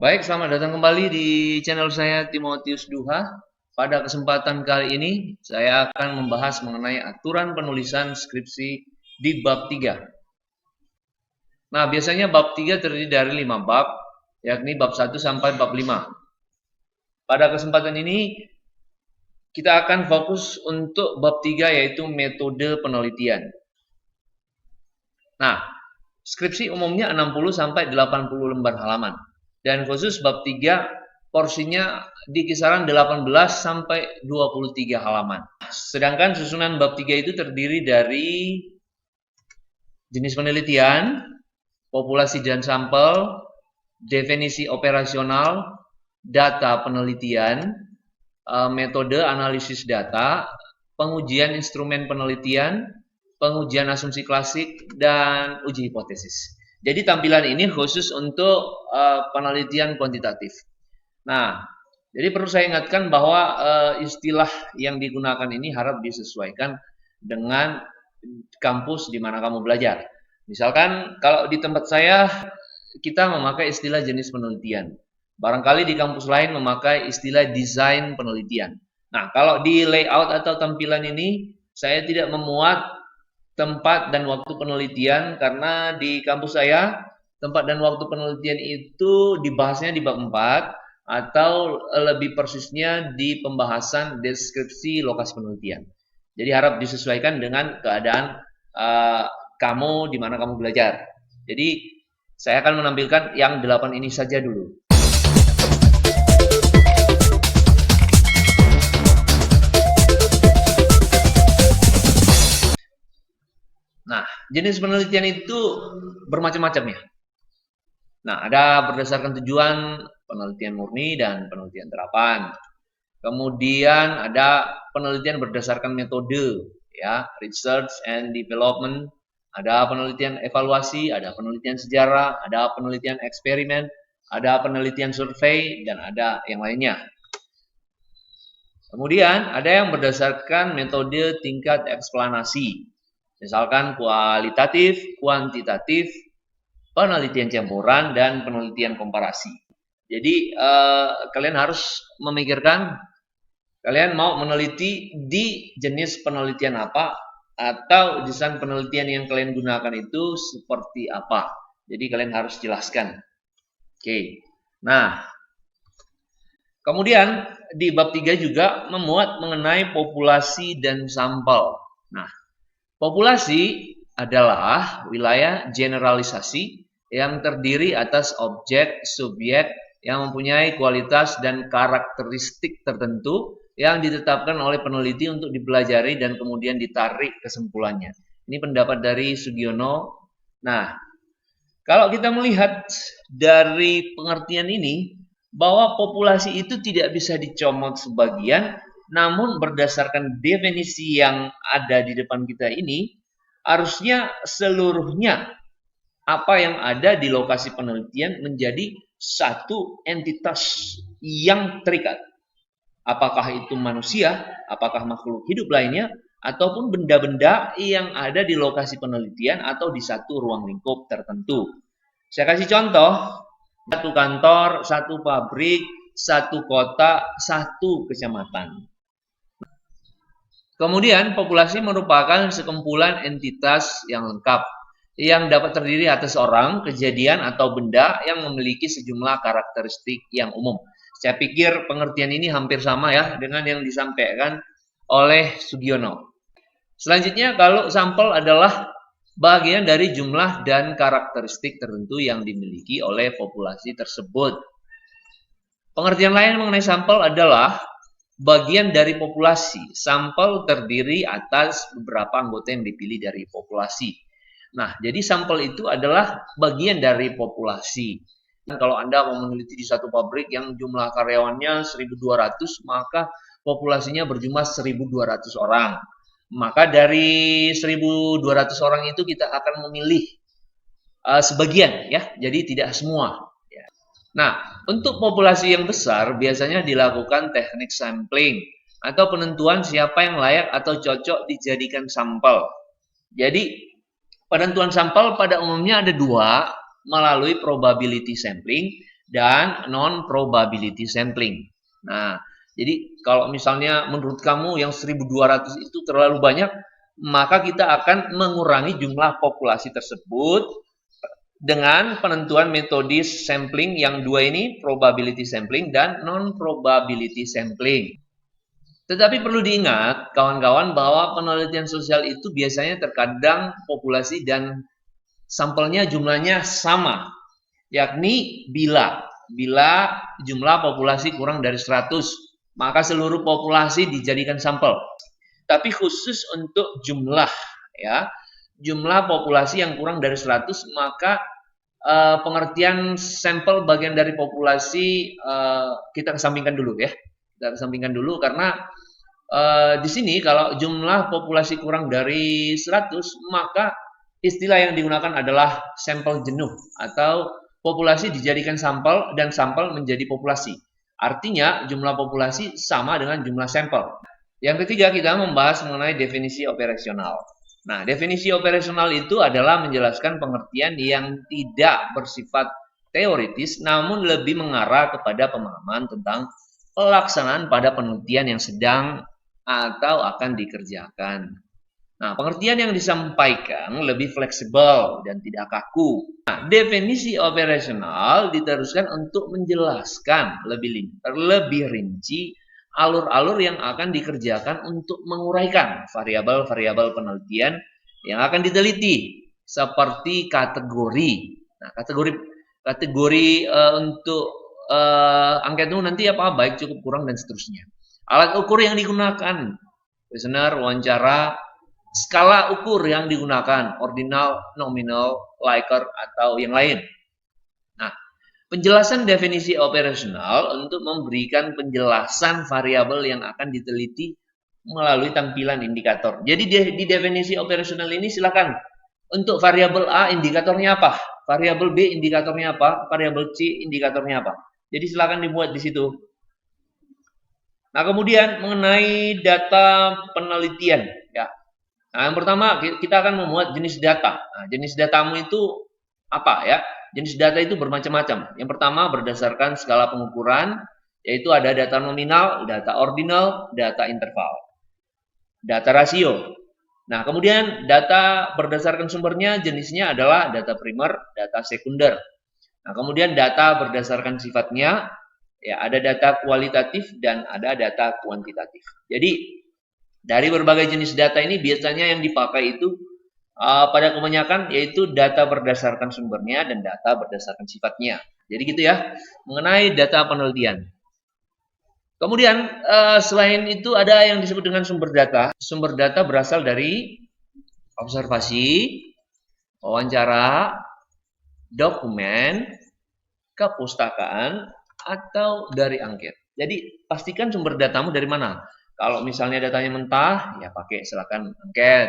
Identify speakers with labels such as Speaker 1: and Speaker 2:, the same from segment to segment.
Speaker 1: Baik, selamat datang kembali di channel saya Timotius Duha. Pada kesempatan kali ini, saya akan membahas mengenai aturan penulisan skripsi di bab 3. Nah, biasanya bab 3 terdiri dari 5 bab, yakni bab 1 sampai bab 5. Pada kesempatan ini, kita akan fokus untuk bab 3 yaitu metode penelitian. Nah, skripsi umumnya 60 sampai 80 lembar halaman. Dan khusus bab 3 porsinya di kisaran 18 sampai 23 halaman. Sedangkan susunan bab 3 itu terdiri dari jenis penelitian, populasi dan sampel, definisi operasional, data penelitian, metode analisis data, pengujian instrumen penelitian, pengujian asumsi klasik, dan uji hipotesis. Jadi tampilan ini khusus untuk penelitian kuantitatif. Nah, jadi perlu saya ingatkan bahwa istilah yang digunakan ini harap disesuaikan dengan kampus di mana kamu belajar. Misalkan kalau di tempat saya kita memakai istilah jenis penelitian. Barangkali di kampus lain memakai istilah desain penelitian. Nah, kalau di layout atau tampilan ini saya tidak memuat tempat dan waktu penelitian karena di kampus saya tempat dan waktu penelitian itu dibahasnya di bab 4 atau lebih persisnya di pembahasan deskripsi lokasi penelitian. Jadi harap disesuaikan dengan keadaan kamu di mana kamu belajar. Jadi saya akan menampilkan yang 8 ini saja dulu. Nah, jenis penelitian itu bermacam-macam ya. Nah, ada berdasarkan tujuan penelitian murni dan penelitian terapan. Kemudian ada penelitian berdasarkan metode, ya, research and development. Ada penelitian evaluasi, ada penelitian sejarah, ada penelitian eksperimen, ada penelitian survei, dan ada yang lainnya. Kemudian ada yang berdasarkan metode tingkat eksplanasi. Misalkan kualitatif, kuantitatif, penelitian campuran, dan penelitian komparasi. Jadi kalian harus memikirkan kalian mau meneliti di jenis penelitian apa atau desain penelitian yang kalian gunakan itu seperti apa. Jadi kalian harus jelaskan. Oke. Nah, kemudian di bab 3 juga memuat mengenai populasi dan sampel. Nah, populasi adalah wilayah generalisasi yang terdiri atas objek, subjek yang mempunyai kualitas dan karakteristik tertentu yang ditetapkan oleh peneliti untuk dipelajari dan kemudian ditarik kesimpulannya. Ini pendapat dari Sugiono. Nah, kalau kita melihat dari pengertian ini, bahwa populasi itu tidak bisa dicomot sebagian, namun berdasarkan definisi yang ada di depan kita ini, harusnya seluruhnya apa yang ada di lokasi penelitian menjadi satu entitas yang terikat. Apakah itu manusia, apakah makhluk hidup lainnya, ataupun benda-benda yang ada di lokasi penelitian atau di satu ruang lingkup tertentu. Saya kasih contoh, satu kantor, satu pabrik, satu kota, satu kecamatan. Kemudian populasi merupakan sekumpulan entitas yang lengkap yang dapat terdiri atas orang, kejadian, atau benda yang memiliki sejumlah karakteristik yang umum. Saya pikir pengertian ini hampir sama ya dengan yang disampaikan oleh Sugiono. Selanjutnya, kalau sampel adalah bagian dari jumlah dan karakteristik tertentu yang dimiliki oleh populasi tersebut. Pengertian lain mengenai sampel adalah bagian dari populasi. Sampel terdiri atas beberapa anggota yang dipilih dari populasi. Nah, jadi sampel itu adalah bagian dari populasi. Dan kalau Anda mau meneliti di satu pabrik yang jumlah karyawannya 1.200, maka populasinya berjumlah 1.200 orang. Maka dari 1.200 orang itu kita akan memilih sebagian ya, jadi tidak semua. Nah, untuk populasi yang besar biasanya dilakukan teknik sampling atau penentuan siapa yang layak atau cocok dijadikan sampel. Jadi, penentuan sampel pada umumnya ada dua, melalui probability sampling dan non-probability sampling. Nah, jadi kalau misalnya menurut kamu yang 1.200 itu terlalu banyak, maka kita akan mengurangi jumlah populasi tersebut dengan penentuan metode sampling yang dua ini, probability sampling dan non-probability sampling. Tetapi perlu diingat, kawan-kawan, bahwa penelitian sosial itu biasanya terkadang populasi dan sampelnya jumlahnya sama, yakni bila jumlah populasi kurang dari 100, maka seluruh populasi dijadikan sampel. Tapi khusus untuk jumlah, ya, jumlah populasi yang kurang dari 100, maka pengertian sampel bagian dari populasi kita kesampingkan dulu, ya. Kita kesampingkan dulu karena di sini kalau jumlah populasi kurang dari 100, maka istilah yang digunakan adalah sampel jenuh atau populasi dijadikan sampel dan sampel menjadi populasi. Artinya jumlah populasi sama dengan jumlah sampel. Yang ketiga, kita membahas mengenai definisi operasional. Nah, definisi operasional itu adalah menjelaskan pengertian yang tidak bersifat teoritis, namun lebih mengarah kepada pemahaman tentang pelaksanaan pada penelitian yang sedang atau akan dikerjakan. Nah, pengertian yang disampaikan lebih fleksibel dan tidak kaku. Nah, definisi operasional diteruskan untuk menjelaskan lebih rinci alur-alur yang akan dikerjakan untuk menguraikan variabel-variabel penelitian yang akan diteliti, seperti kategori. Nah, kategori untuk angket itu nanti apa, baik, cukup, kurang, dan seterusnya. Alat ukur yang digunakan, questionnaire, wawancara, skala ukur yang digunakan, ordinal, nominal, Likert, atau yang lain. Nah, penjelasan definisi operasional untuk memberikan penjelasan variabel yang akan diteliti melalui tampilan indikator. Jadi di definisi operasional ini silakan untuk variabel A indikatornya apa, variabel B indikatornya apa, variabel C indikatornya apa. Jadi silakan dibuat di situ. Nah, kemudian mengenai data penelitian, ya. Nah, yang pertama kita akan memuat jenis data. Nah, jenis datamu itu apa, ya? Jenis data itu bermacam-macam. Yang pertama berdasarkan skala pengukuran, yaitu ada data nominal, data ordinal, data interval, data rasio. Nah, kemudian data berdasarkan sumbernya, jenisnya adalah data primer, data sekunder. Nah, kemudian data berdasarkan sifatnya, ya, ada data kualitatif dan ada data kuantitatif. Jadi dari berbagai jenis data ini biasanya yang dipakai itu pada kebanyakan yaitu data berdasarkan sumbernya dan data berdasarkan sifatnya. Jadi gitu ya, mengenai data penelitian. Kemudian selain itu ada yang disebut dengan sumber data. Sumber data berasal dari observasi, wawancara, dokumen, kepustakaan, atau dari angket. Jadi pastikan sumber datamu dari mana. Kalau misalnya datanya mentah, ya pakai silakan angket,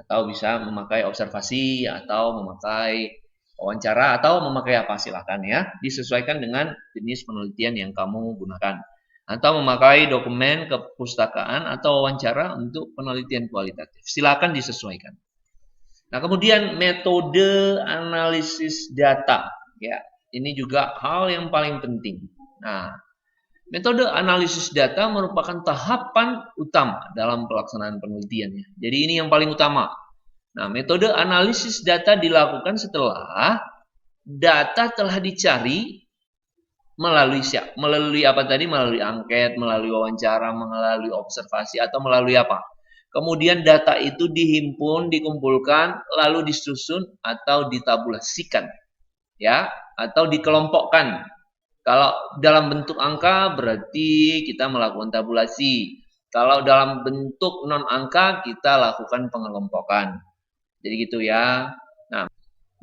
Speaker 1: atau bisa memakai observasi, atau memakai wawancara, atau memakai apa, silakan ya. Disesuaikan dengan jenis penelitian yang kamu gunakan. Atau memakai dokumen kepustakaan atau wawancara untuk penelitian kualitatif. Silakan disesuaikan. Nah, kemudian metode analisis data, ya. Ini juga hal yang paling penting. Nah, metode analisis data merupakan tahapan utama dalam pelaksanaan penelitian. Jadi ini yang paling utama. Nah, metode analisis data dilakukan setelah data telah dicari melalui apa tadi? Melalui angket, melalui wawancara, melalui observasi, atau melalui apa? Kemudian data itu dihimpun, dikumpulkan, lalu disusun atau ditabulasikan, ya, atau dikelompokkan. Kalau dalam bentuk angka berarti kita melakukan tabulasi. Kalau dalam bentuk non angka kita lakukan pengelompokan. Jadi gitu ya. Nah,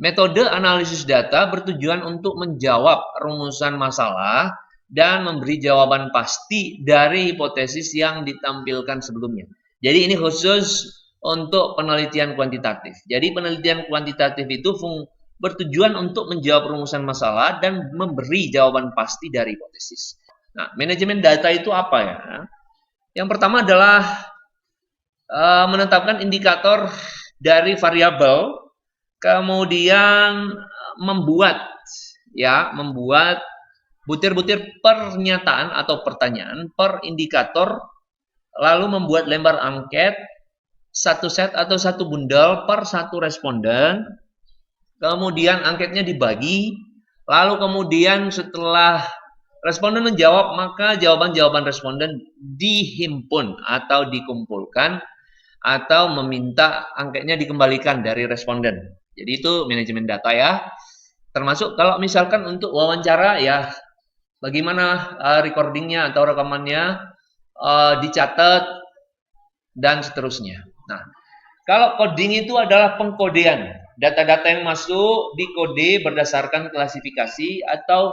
Speaker 1: metode analisis data bertujuan untuk menjawab rumusan masalah dan memberi jawaban pasti dari hipotesis yang ditampilkan sebelumnya. Jadi ini khusus untuk penelitian kuantitatif. Jadi penelitian kuantitatif itu bertujuan untuk menjawab rumusan masalah dan memberi jawaban pasti dari hipotesis. Nah, manajemen data itu apa ya? Yang pertama adalah menetapkan indikator dari variabel, kemudian membuat butir-butir pernyataan atau pertanyaan per indikator, lalu membuat lembar angket satu set atau satu bundel per satu responden. Kemudian angketnya dibagi, lalu kemudian setelah responden menjawab, maka jawaban-jawaban responden dihimpun atau dikumpulkan atau meminta angketnya dikembalikan dari responden. Jadi itu manajemen data ya. Termasuk kalau misalkan untuk wawancara ya, bagaimana recordingnya atau rekamannya dicatat dan seterusnya. Nah, kalau coding itu adalah pengkodean. Data-data yang masuk dikode berdasarkan klasifikasi atau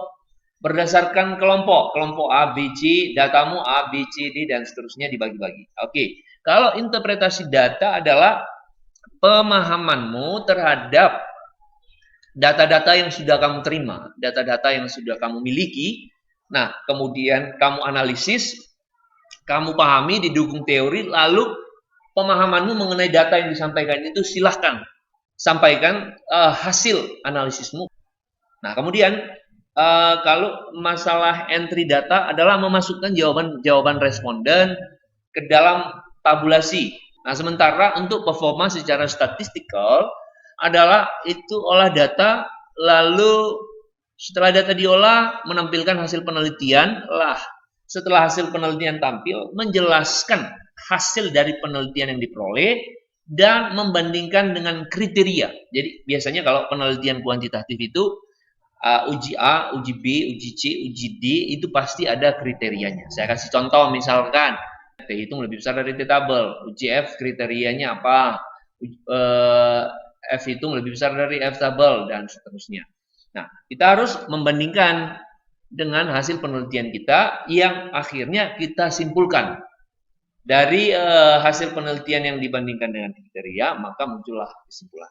Speaker 1: berdasarkan kelompok. Kelompok A, B, C, datamu A, B, C, D, dan seterusnya dibagi-bagi. Oke, kalau interpretasi data adalah pemahamanmu terhadap data-data yang sudah kamu terima, data-data yang sudah kamu miliki. Nah, kemudian kamu analisis, kamu pahami, didukung teori, lalu pemahamanmu mengenai data yang disampaikan itu silahkan sampaikan hasil analisismu. Nah, kemudian kalau masalah entry data adalah memasukkan jawaban responden ke dalam tabulasi. Nah, sementara untuk performa secara statistikal adalah itu olah data, lalu setelah data diolah menampilkan hasil penelitian, setelah hasil penelitian tampil menjelaskan hasil dari penelitian yang diperoleh dan membandingkan dengan kriteria. Jadi biasanya kalau penelitian kuantitatif itu uji A, uji B, uji C, uji D itu pasti ada kriterianya. Saya kasih contoh misalkan T hitung lebih besar dari T tabel, uji F kriterianya apa, F hitung lebih besar dari F tabel dan seterusnya. Nah, kita harus membandingkan dengan hasil penelitian kita yang akhirnya kita simpulkan. Dari hasil penelitian yang dibandingkan dengan kriteria, maka muncullah kesimpulan.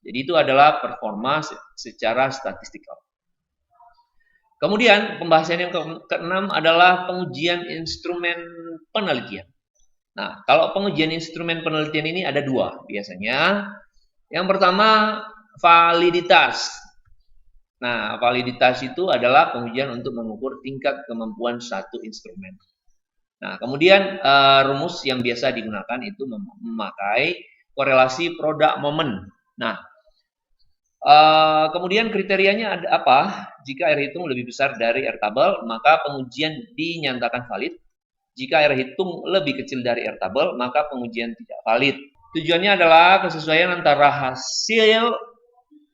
Speaker 1: Jadi itu adalah performa secara statistikal. Kemudian pembahasan yang keenam adalah pengujian instrumen penelitian. Nah, kalau pengujian instrumen penelitian ini ada dua biasanya. Yang pertama, validitas. Nah, validitas itu adalah pengujian untuk mengukur tingkat kemampuan satu instrumen. Nah, kemudian rumus yang biasa digunakan itu memakai korelasi product moment. Nah, kemudian kriterianya ada apa? Jika R hitung lebih besar dari R tabel, maka pengujian dinyatakan valid. Jika R hitung lebih kecil dari R tabel, maka pengujian tidak valid. Tujuannya adalah kesesuaian antara hasil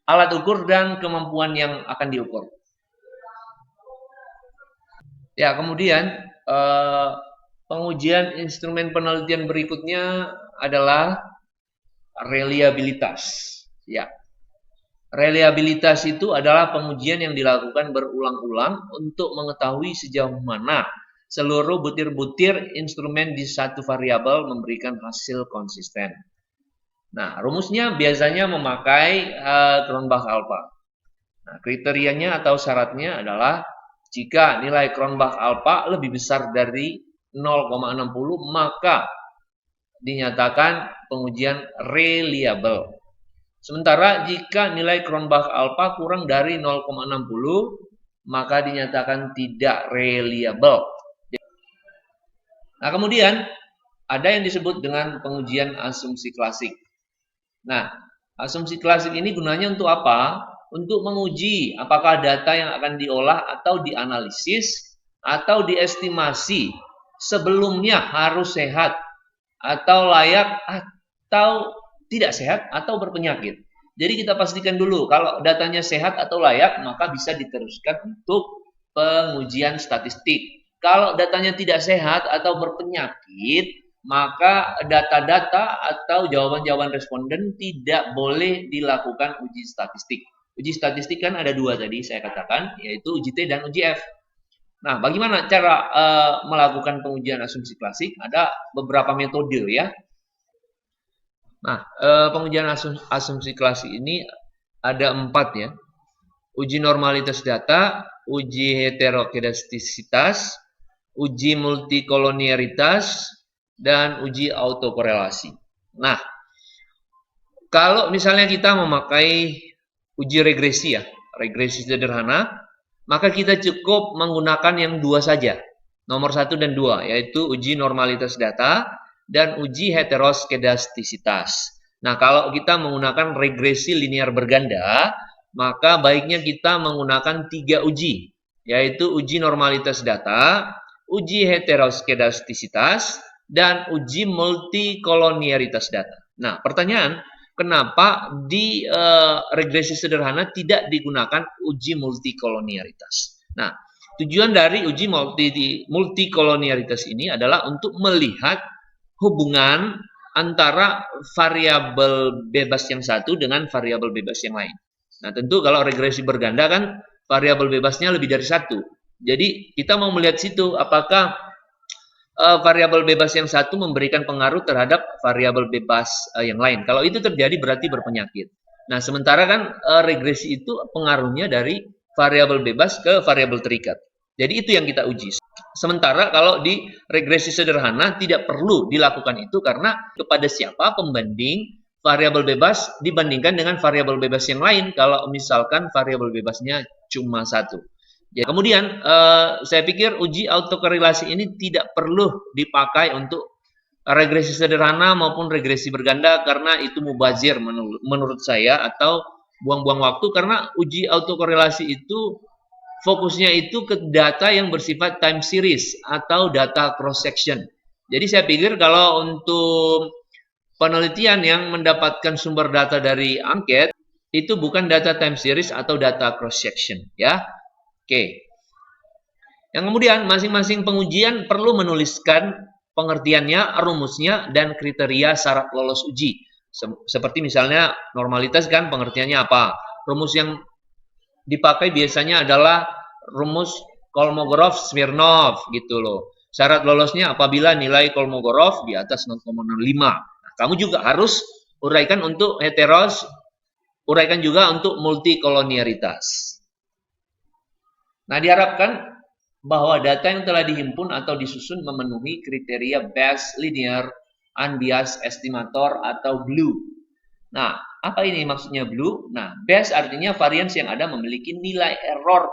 Speaker 1: alat ukur dan kemampuan yang akan diukur. Ya, kemudian pengujian instrumen penelitian berikutnya adalah reliabilitas. Ya, reliabilitas itu adalah pengujian yang dilakukan berulang-ulang untuk mengetahui sejauh mana seluruh butir-butir instrumen di satu variabel memberikan hasil konsisten. Nah, rumusnya biasanya memakai Cronbach alpha. Nah, kriterianya atau syaratnya adalah jika nilai Cronbach alpha lebih besar dari 0,60 maka dinyatakan pengujian reliable. Sementara jika nilai Cronbach alpha kurang dari 0,60 maka dinyatakan tidak reliable. Nah, kemudian ada yang disebut dengan pengujian asumsi klasik. Nah, asumsi klasik ini gunanya untuk apa? Untuk menguji apakah data yang akan diolah atau dianalisis atau diestimasi sebelumnya harus sehat atau layak atau tidak sehat atau berpenyakit. Jadi kita pastikan dulu kalau datanya sehat atau layak maka bisa diteruskan untuk pengujian statistik. Kalau datanya tidak sehat atau berpenyakit maka data-data atau jawaban-jawaban responden tidak boleh dilakukan uji statistik. Uji statistik kan ada dua tadi saya katakan, yaitu uji T dan uji F. Nah, bagaimana cara melakukan pengujian asumsi klasik? Ada beberapa metode ya. Nah, pengujian asumsi klasik ini ada 4 ya. Uji normalitas data, uji heterokedastisitas, uji multikolonialitas, dan uji autokorelasi. Nah, kalau misalnya kita memakai uji regresi ya, regresi sederhana, maka kita cukup menggunakan yang dua saja, nomor 1 dan 2, yaitu uji normalitas data dan uji heteroskedastisitas. Nah, kalau kita menggunakan regresi linear berganda, maka baiknya kita menggunakan 3 uji, yaitu uji normalitas data, uji heteroskedastisitas, dan uji multikolonialitas data. Nah, pertanyaan, kenapa di regresi sederhana tidak digunakan uji multikolonialitas? Nah, tujuan dari uji multikolonialitas ini adalah untuk melihat hubungan antara variabel bebas yang satu dengan variabel bebas yang lain. Nah, tentu kalau regresi berganda kan variabel bebasnya lebih dari satu. Jadi, kita mau melihat situ apakah variabel bebas yang satu memberikan pengaruh terhadap variabel bebas yang lain. Kalau itu terjadi berarti berpenyakit. Nah, sementara kan regresi itu pengaruhnya dari variabel bebas ke variabel terikat. Jadi itu yang kita uji. Sementara kalau di regresi sederhana tidak perlu dilakukan itu karena kepada siapa pembanding variabel bebas dibandingkan dengan variabel bebas yang lain kalau misalkan variabel bebasnya cuma satu. Ya, kemudian saya pikir uji autokorelasi ini tidak perlu dipakai untuk regresi sederhana maupun regresi berganda karena itu mubazir menurut saya atau buang-buang waktu karena uji autokorelasi itu fokusnya itu ke data yang bersifat time series atau data cross section. Jadi saya pikir kalau untuk penelitian yang mendapatkan sumber data dari angket itu bukan data time series atau data cross section ya. Oke. Yang kemudian masing-masing pengujian perlu menuliskan pengertiannya, rumusnya, dan kriteria syarat lolos uji. Seperti misalnya normalitas kan pengertiannya apa. Rumus yang dipakai biasanya adalah rumus Kolmogorov-Smirnov gitu loh. Syarat lolosnya apabila nilai Kolmogorov di atas 0,05. Nah, kamu juga harus uraikan untuk heteros, uraikan juga untuk multikolonialitas. Nah, diharapkan bahwa data yang telah dihimpun atau disusun memenuhi kriteria Bayes Linear Unbiased Estimator atau BLUE. Nah, apa ini maksudnya BLUE? Nah, Bayes artinya varians yang ada memiliki nilai error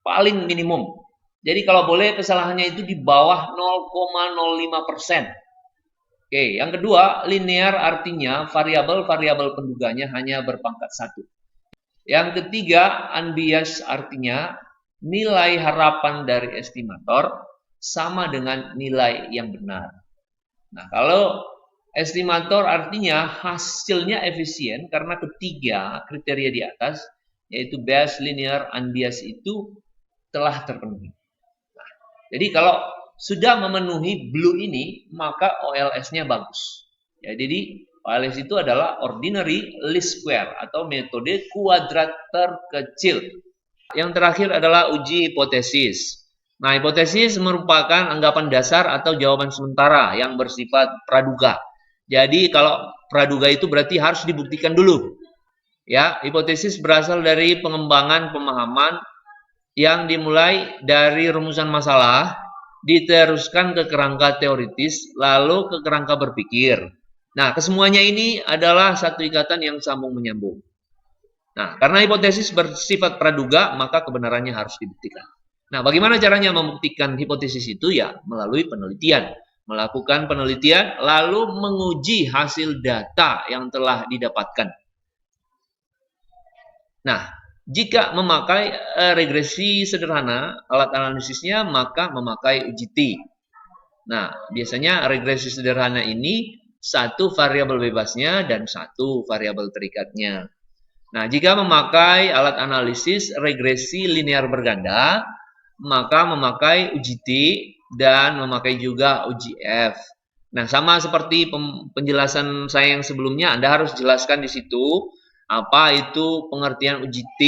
Speaker 1: paling minimum. Jadi kalau boleh kesalahannya itu di bawah 0,05%. Oke, yang kedua, linear artinya variabel-variabel penduganya hanya berpangkat 1. Yang ketiga, unbiased artinya nilai harapan dari estimator sama dengan nilai yang benar. Nah, kalau estimator artinya hasilnya efisien karena ketiga kriteria di atas, yaitu Bayes linear unbiased itu telah terpenuhi. Nah, jadi kalau sudah memenuhi BLUE ini, maka OLS-nya bagus. Ya, jadi OLS itu adalah ordinary least square atau metode kuadrat terkecil. Yang terakhir adalah uji hipotesis. Nah, hipotesis merupakan anggapan dasar atau jawaban sementara yang bersifat praduga. Jadi, kalau praduga itu berarti harus dibuktikan dulu. Ya, hipotesis berasal dari pengembangan pemahaman yang dimulai dari rumusan masalah, diteruskan ke kerangka teoritis, lalu ke kerangka berpikir. Nah, kesemuanya ini adalah satu ikatan yang sambung menyambung. Nah, karena hipotesis bersifat praduga, maka kebenarannya harus dibuktikan. Nah, bagaimana caranya membuktikan hipotesis itu? Ya, melalui penelitian. Melakukan penelitian, lalu menguji hasil data yang telah didapatkan. Nah, jika memakai regresi sederhana, alat analisisnya, maka memakai uji T. Nah, biasanya regresi sederhana ini satu variabel bebasnya dan satu variabel terikatnya. Nah, jika memakai alat analisis regresi linear berganda, maka memakai uji T dan memakai juga uji F. Nah, sama seperti penjelasan saya yang sebelumnya, Anda harus jelaskan di situ apa itu pengertian uji T,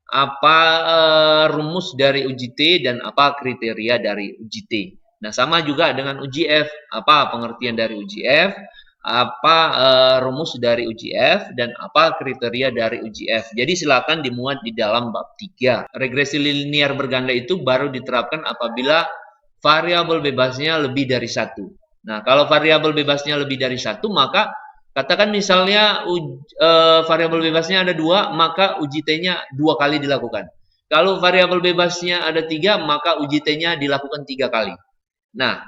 Speaker 1: apa rumus dari uji T, dan apa kriteria dari uji T. Nah, sama juga dengan uji F, apa pengertian dari uji F, apa rumus dari uji F, dan apa kriteria dari uji F. Jadi silakan dimuat di dalam bab 3. Regresi linear berganda itu baru diterapkan apabila variabel bebasnya lebih dari satu. Nah, kalau variabel bebasnya lebih dari satu, maka katakan misalnya variabel bebasnya ada 2, maka uji T-nya 2 kali dilakukan. Kalau variabel bebasnya ada 3, maka uji T-nya dilakukan 3 kali. Nah,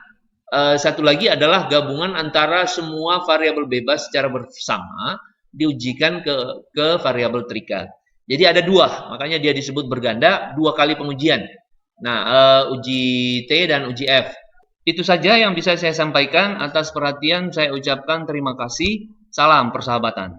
Speaker 1: satu lagi adalah gabungan antara semua variabel bebas secara bersama diujikan ke variabel trikat. Jadi ada 2, makanya dia disebut berganda, 2 kali pengujian. Nah, uji T dan uji F. Itu saja yang bisa saya sampaikan. Atas perhatian saya ucapkan terima kasih. Salam persahabatan.